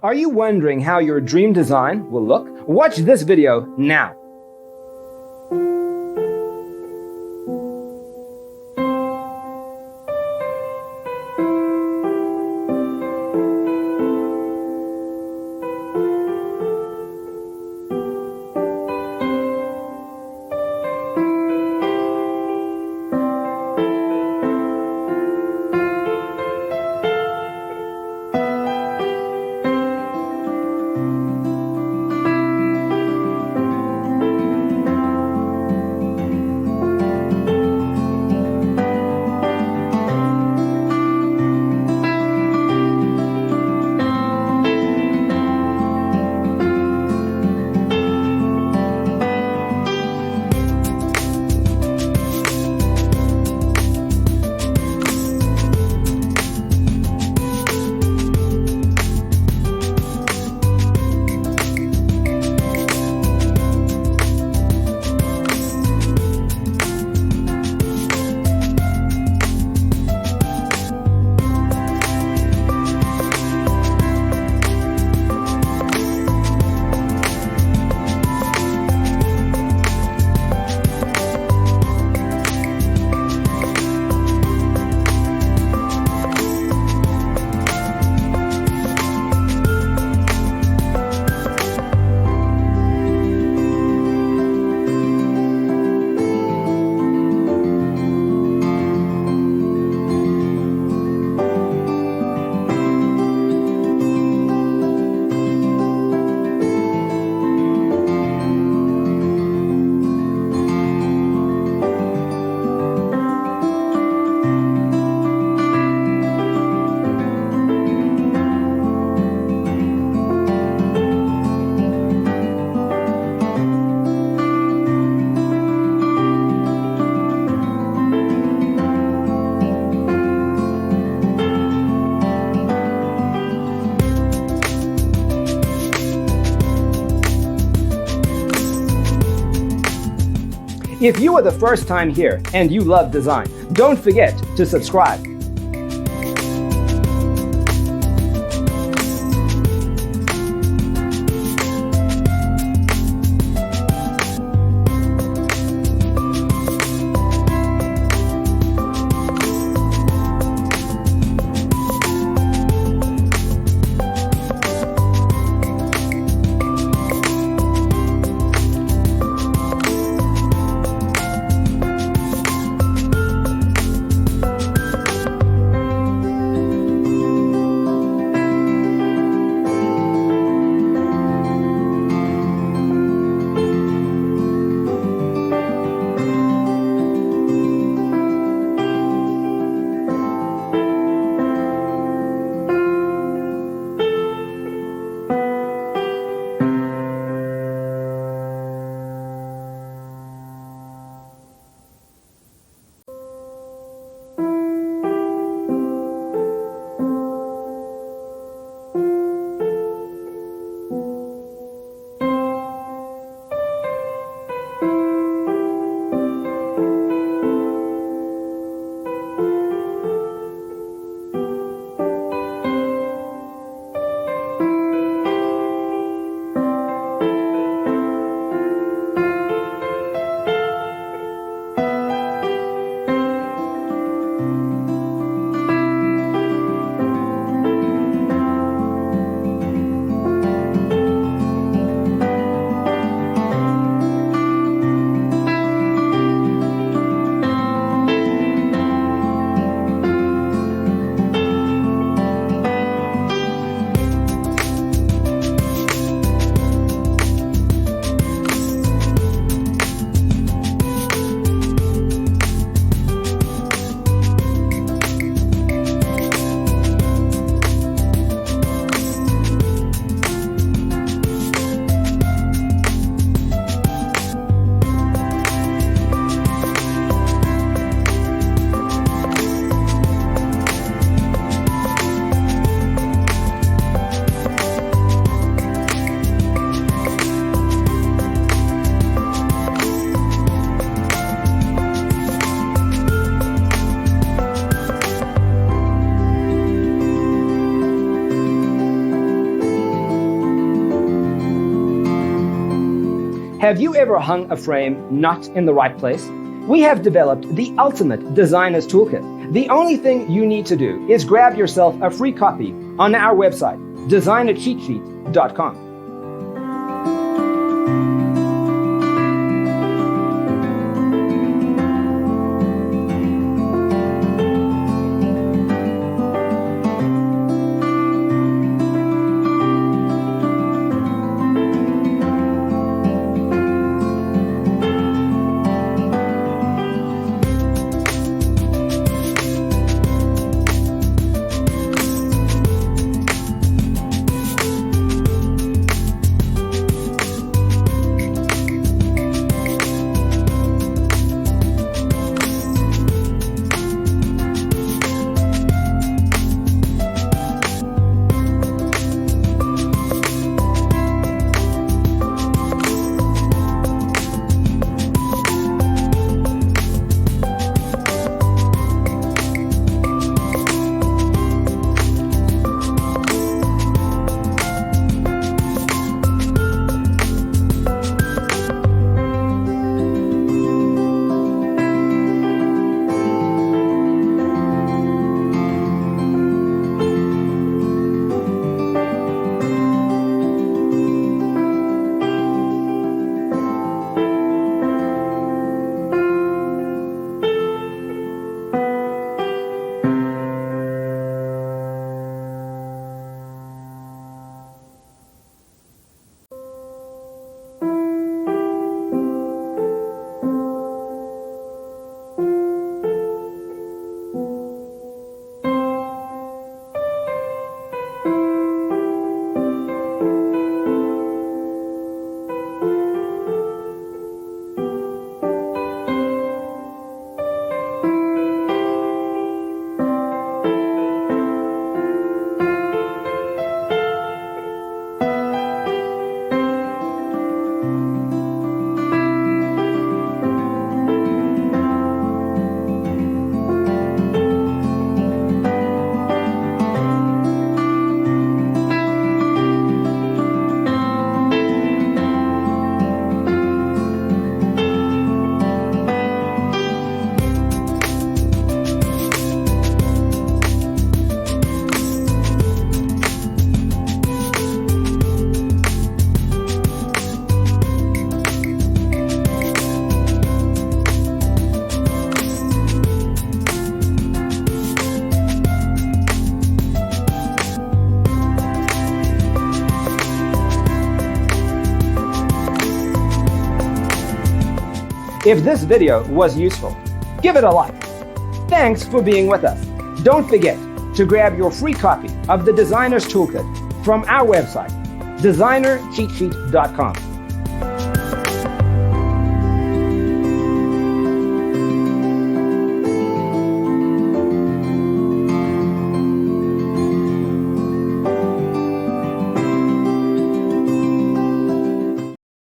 Are you wondering how your dream design will look? Watch this video now. If you are the first time here and you love design, don't forget to subscribe. Have you ever hung a frame not in the right place? We have developed the ultimate designer's toolkit. The only thing you need to do is grab yourself a free copy on our website, designercheatsheet.com. If this video was useful, give it a like. Thanks for being with us. Don't forget to grab your free copy of the Designer's Toolkit from our website, designercheatsheet.com.